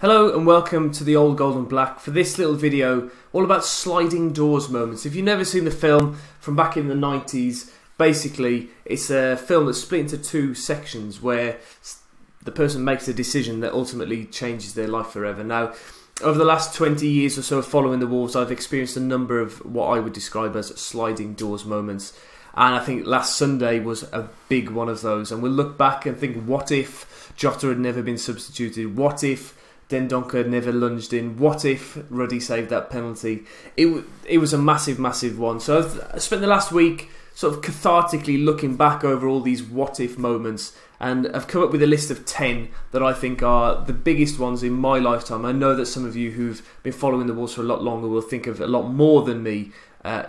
Hello and welcome to the Old Gold and Black for this little video all about sliding doors moments. If you've never seen the film from back in the 90s, basically it's a film that's split into two sections where the person makes a decision that ultimately changes their life forever. Now, over the last 20 years or so of following the Wolves, I've experienced a number of what I would describe as sliding doors moments. And I think last Sunday was a big one of those. And we'll look back and think, what if Jota had never been substituted? What if Dendoncker had never lunged in? What if Ruddy saved that penalty? It was a massive, massive one. So I've spent the last week sort of cathartically looking back over all these what if moments, and I've come up with a list of 10 that I think are the biggest ones in my lifetime. I know that some of you who've been following the Wolves for a lot longer will think of a lot more than me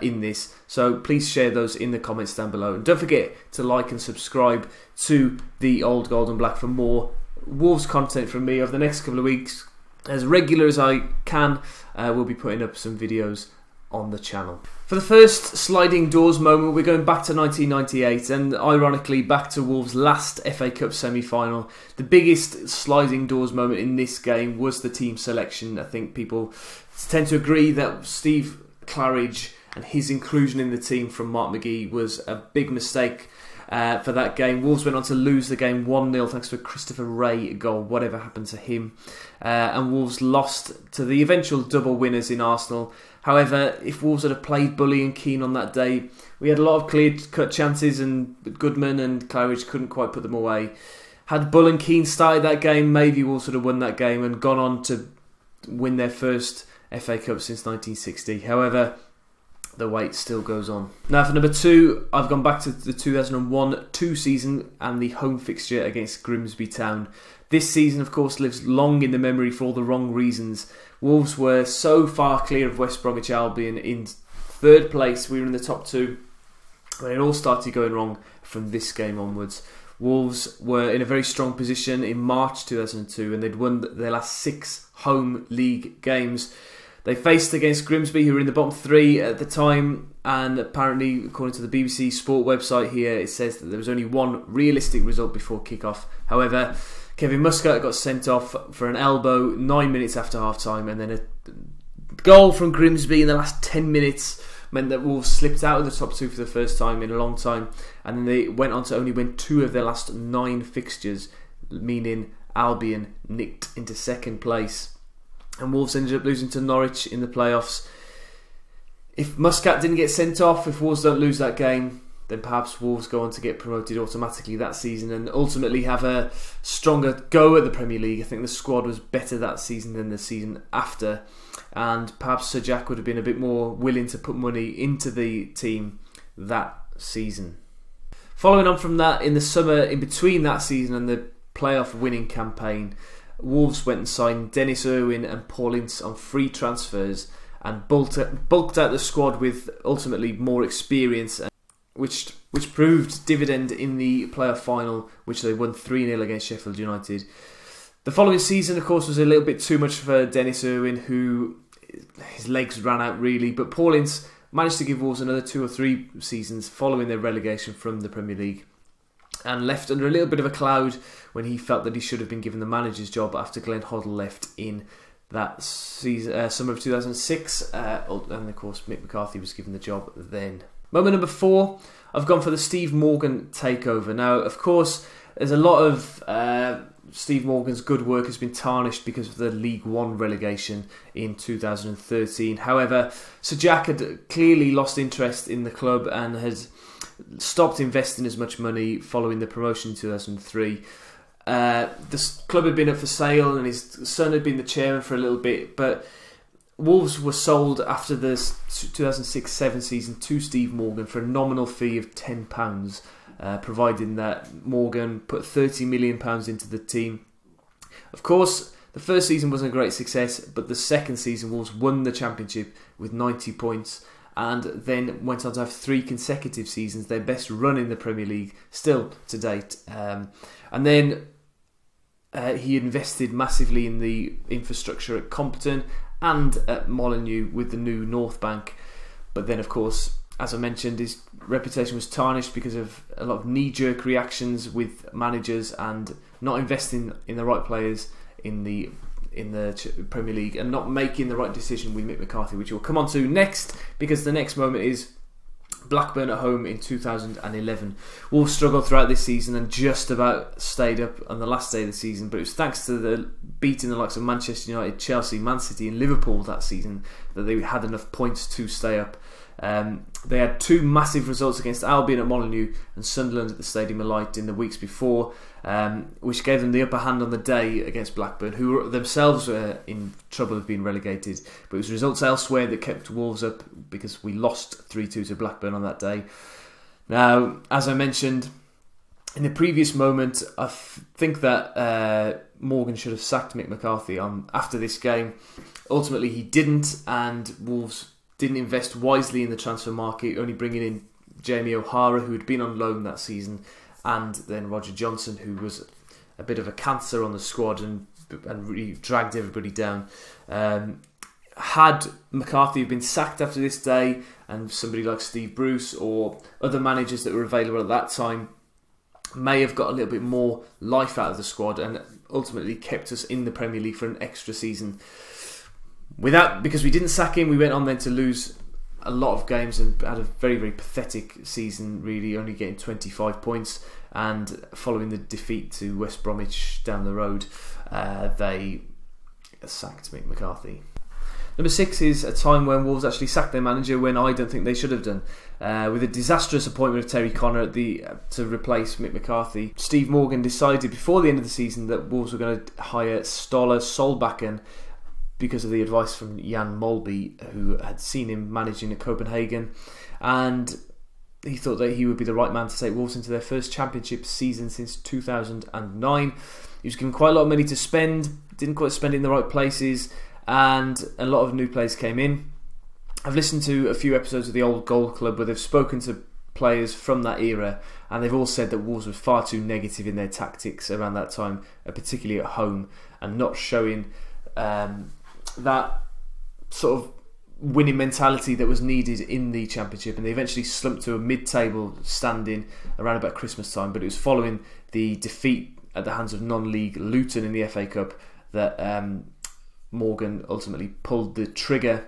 in this, so please share those in the comments down below, and don't forget to like and subscribe to the Old Gold and Black for more Wolves content from me over the next couple of weeks. As regular as I can, we'll be putting up some videos on the channel. For the first sliding doors moment, we're going back to 1998, and ironically back to Wolves' last FA Cup semi-final. The biggest sliding doors moment in this game was the team selection. I think people tend to agree that Steve Claridge and his inclusion in the team from Mark McGee was a big mistake for that game. Wolves went on to lose the game 1-0 thanks to a Christopher Wray goal, whatever happened to him. And Wolves lost to the eventual double winners in Arsenal. However, if Wolves had played Bully and Keane on that day, we had a lot of clear-cut chances, and Goodman and Claridge couldn't quite put them away. Had Bull and Keane started that game, maybe Wolves would have won that game and gone on to win their first FA Cup since 1960. However, the wait still goes on. Now for number 2, I've gone back to the 2001-2 season and the home fixture against Grimsby Town. This season, of course, lives long in the memory for all the wrong reasons. Wolves were so far clear of West Bromwich Albion in 3rd place. We were in the top 2 when it all started going wrong from this game onwards. Wolves were in a very strong position in March 2002, and they'd won their last 6 home league games. They faced against Grimsby, who were in the bottom 3 at the time, and apparently, according to the BBC Sport website here, it says that there was only one realistic result before kick-off. However, Kevin Muscat got sent off for an elbow 9 minutes after half-time, and then a goal from Grimsby in the last 10 minutes meant that Wolves slipped out of the top 2 for the first time in a long time, and then they went on to only win 2 of their last 9 fixtures, meaning Albion nicked into 2nd place. And Wolves ended up losing to Norwich in the playoffs. If Muscat didn't get sent off, if Wolves don't lose that game, then perhaps Wolves go on to get promoted automatically that season and ultimately have a stronger go at the Premier League. I think the squad was better that season than the season after, and perhaps Sir Jack would have been a bit more willing to put money into the team that season. Following on from that, in the summer in between that season and the playoff winning campaign, Wolves went and signed Dennis Irwin and Paul Ince on free transfers and bulked out the squad with ultimately more experience, which proved dividend in the playoff final, which they won 3-0 against Sheffield United. The following season, of course, was a little bit too much for Dennis Irwin, who his legs ran out really, but Paul Ince managed to give Wolves another 2 or 3 seasons following their relegation from the Premier League, and left under a little bit of a cloud when he felt that he should have been given the manager's job after Glenn Hoddle left in that season, summer of 2006, and of course Mick McCarthy was given the job then. Moment number 4, I've gone for the Steve Morgan takeover. Now, of course, there's a lot of Steve Morgan's good work has been tarnished because of the League One relegation in 2013. However, Sir Jack had clearly lost interest in the club and has stopped investing as much money following the promotion in 2003. The club had been up for sale and his son had been the chairman for a little bit, but Wolves were sold after the 2006-07 season to Steve Morgan for a nominal fee of £10, providing that Morgan put £30 million into the team. Of course, the first season wasn't a great success, but the second season Wolves won the championship with 90 points and then went on to have 3 consecutive seasons, their best run in the Premier League still to date. And then he invested massively in the infrastructure at Compton and at Molineux with the new North Bank. But then, of course, as I mentioned, his reputation was tarnished because of a lot of knee-jerk reactions with managers and not investing in the right players in in the Premier League and not making the right decision with Mick McCarthy, which we'll come on to next, because the next moment is Blackburn at home in 2011. Wolves struggled throughout this season and just about stayed up on the last day of the season, but it was thanks to the beating the likes of Manchester United, Chelsea, Man City and Liverpool that season that they had enough points to stay up. They had two massive results against Albion at Molineux and Sunderland at the Stadium of Light in the weeks before, which gave them the upper hand on the day against Blackburn, who themselves were in trouble of being relegated. But it was results elsewhere that kept Wolves up, because we lost 3-2 to Blackburn on that day. Now, as I mentioned in the previous moment, I think that Morgan should have sacked Mick McCarthy after this game. Ultimately he didn't, and Wolves didn't invest wisely in the transfer market, only bringing in Jamie O'Hara, who had been on loan that season, and then Roger Johnson, who was a bit of a cancer on the squad and really dragged everybody down. Had McCarthy been sacked after this day, and somebody like Steve Bruce or other managers that were available at that time may have got a little bit more life out of the squad and ultimately kept us in the Premier League for an extra season. Because we didn't sack him, we went on then to lose a lot of games and had a very, very pathetic season, really, only getting 25 points. And following the defeat to West Bromwich down the road, they sacked Mick McCarthy. Number 6 is a time when Wolves actually sacked their manager when I don't think they should have done. With a disastrous appointment of Terry Connor to replace Mick McCarthy, Steve Morgan decided before the end of the season that Wolves were going to hire Ståle Solbakken, because of the advice from Jan Molby, who had seen him managing at Copenhagen, and he thought that he would be the right man to take Wolves into their first championship season since 2009. He was given quite a lot of money to spend, didn't quite spend it in the right places, and a lot of new players came in. I've listened to a few episodes of the Old Gold Club where they've spoken to players from that era, and they've all said that Wolves were far too negative in their tactics around that time, particularly at home, and not showing that sort of winning mentality that was needed in the Championship. And they eventually slumped to a mid-table standing around about Christmas time, but it was following the defeat at the hands of non-league Luton in the FA Cup that Morgan ultimately pulled the trigger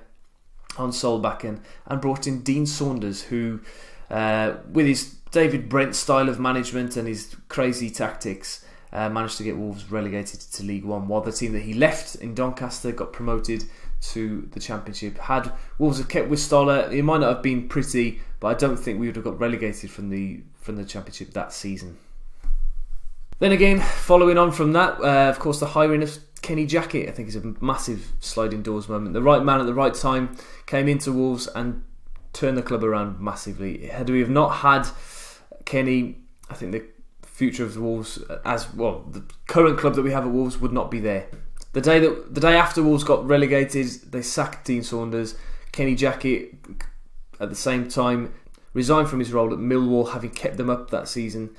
on Solbakken and brought in Dean Saunders, who with his David Brent style of management and his crazy tactics managed to get Wolves relegated to League One, while the team that he left in Doncaster got promoted to the Championship. Had Wolves have kept with Ståle, it might not have been pretty, but I don't think we would have got relegated from the Championship that season. Then again, following on from that, of course, the hiring of Kenny Jackett, I think, is a massive sliding doors moment. The right man at the right time came into Wolves and turned the club around massively. Had we have not had Kenny, I think the future of the Wolves, as well, the current club that we have at Wolves would not be there. The day after Wolves got relegated, they sacked Dean Saunders. Kenny Jackett, at the same time, resigned from his role at Millwall, having kept them up that season.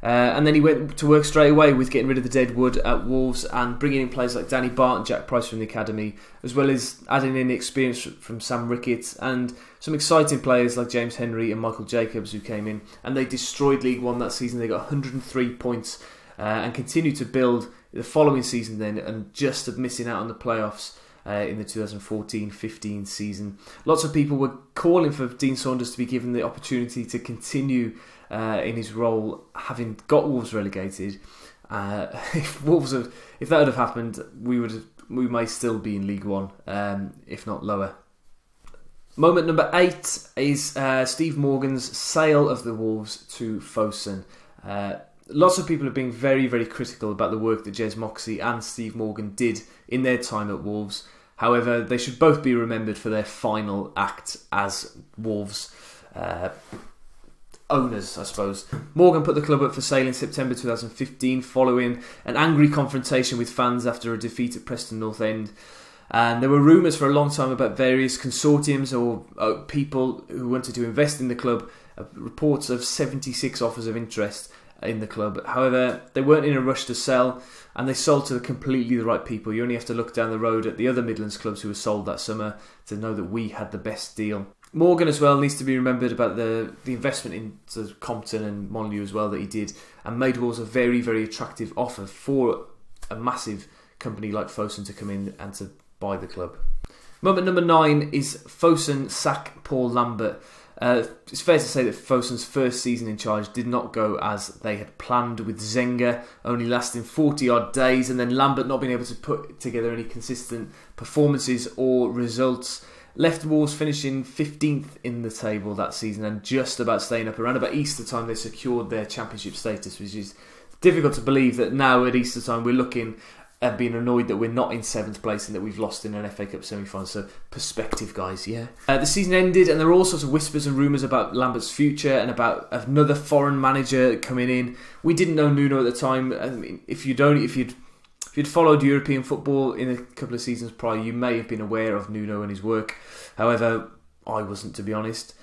And then he went to work straight away with getting rid of the dead wood at Wolves and bringing in players like Danny Bart and Jack Price from the academy, as well as adding in the experience from Sam Ricketts and some exciting players like James Henry and Michael Jacobs, who came in, and they destroyed League One that season. They got 103 points and continued to build the following season then, and just of missing out on the playoffs in the 2014-15 season. Lots of people were calling for Dean Saunders to be given the opportunity to continue in his role, having got Wolves relegated. If that would have happened, we may still be in League One, if not lower. Moment number 8 is Steve Morgan's sale of the Wolves to Fosun. Lots of people have been very, very critical about the work that Jez Moxey and Steve Morgan did in their time at Wolves. However, they should both be remembered for their final act as Wolves owners, I suppose. Morgan put the club up for sale in September 2015 following an angry confrontation with fans after a defeat at Preston North End. And there were rumours for a long time about various consortiums or people who wanted to invest in the club, reports of 76 offers of interest in the club. However, they weren't in a rush to sell, and they sold to completely the right people. You only have to look down the road at the other Midlands clubs who were sold that summer to know that we had the best deal. Morgan as well needs to be remembered about the investment into Compton and Molineux as well that he did, and made Wolves a very, very attractive offer for a massive company like Fosun to come in and to buy the club. Moment number 9 is Fosun sack Paul Lambert. It's fair to say that Fosun's first season in charge did not go as they had planned, with Zenga only lasting 40 odd days and then Lambert not being able to put together any consistent performances or results. Left Wolves finishing 15th in the table that season and just about staying up. Around about Easter time they secured their championship status, which is difficult to believe that now at Easter time we're looking and being annoyed that we're not in 7th place and that we've lost in an FA Cup semi-final. So perspective, guys, yeah. The season ended and there were all sorts of whispers and rumours about Lambert's future and about another foreign manager coming in. We didn't know Nuno at the time. I mean, if you'd followed European football in a couple of seasons prior, you may have been aware of Nuno and his work. However, I wasn't, to be honest.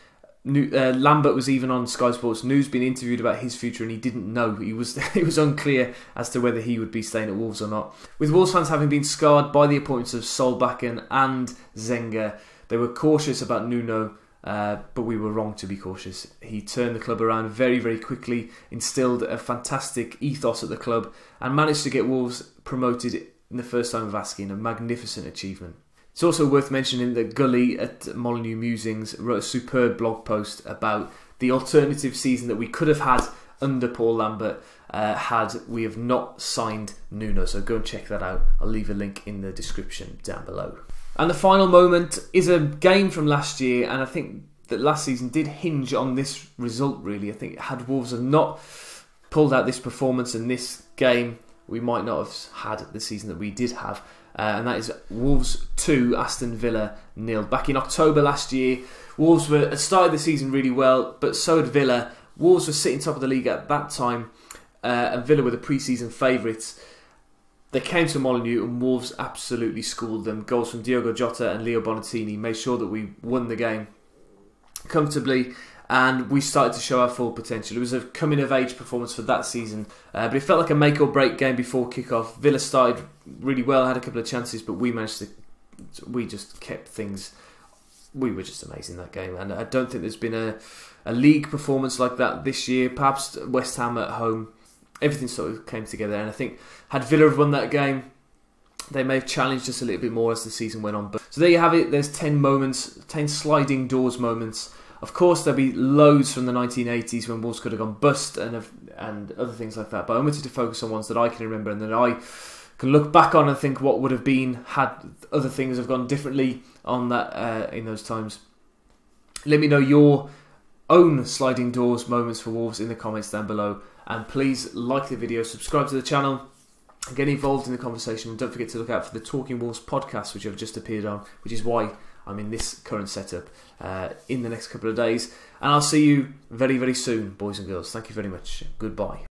Lambert was even on Sky Sports News being interviewed about his future and he didn't know. It was unclear as to whether he would be staying at Wolves or not. With Wolves fans having been scarred by the appointments of Solbakken and Zenga, they were cautious about Nuno, but we were wrong to be cautious. He turned the club around very, very quickly, instilled a fantastic ethos at the club and managed to get Wolves promoted in the first time of asking, a magnificent achievement. It's also worth mentioning that Gully at Molineux Musings wrote a superb blog post about the alternative season that we could have had under Paul Lambert had we have not signed Nuno. So go and check that out. I'll leave a link in the description down below. And the final moment is a game from last year, and I think that last season did hinge on this result really. I think had Wolves have not pulled out this performance in this game, we might not have had the season that we did have. And that is Wolves 2, Aston Villa 0. Back in October last year, Wolves had started the season really well, but so had Villa. Wolves were sitting top of the league at that time, and Villa were the pre-season favourites. They came to Molineux and Wolves absolutely schooled them. Goals from Diogo Jota and Leo Bonatini made sure that we won the game comfortably, and we started to show our full potential. It was a coming-of-age performance for that season, but it felt like a make-or-break game before kick-off. Villa started really well, had a couple of chances, but we just kept things. We were just amazing that game, and I don't think there's been a league performance like that this year. Perhaps West Ham at home, everything sort of came together, and I think had Villa have won that game, they may have challenged us a little bit more as the season went on. So there you have it. There's 10 moments, 10 sliding doors moments. Of course, there'll be loads from the 1980s when Wolves could have gone bust and other things like that. But I wanted to focus on ones that I can remember and that I can look back on and think what would have been had other things have gone differently on that in those times. Let me know your own sliding doors moments for Wolves in the comments down below. And please like the video, subscribe to the channel, and get involved in the conversation. And don't forget to look out for the Talking Wolves podcast, which I've just appeared on, which is why I'm in this current setup in the next couple of days. And I'll see you very, very soon, boys and girls. Thank you very much. Goodbye.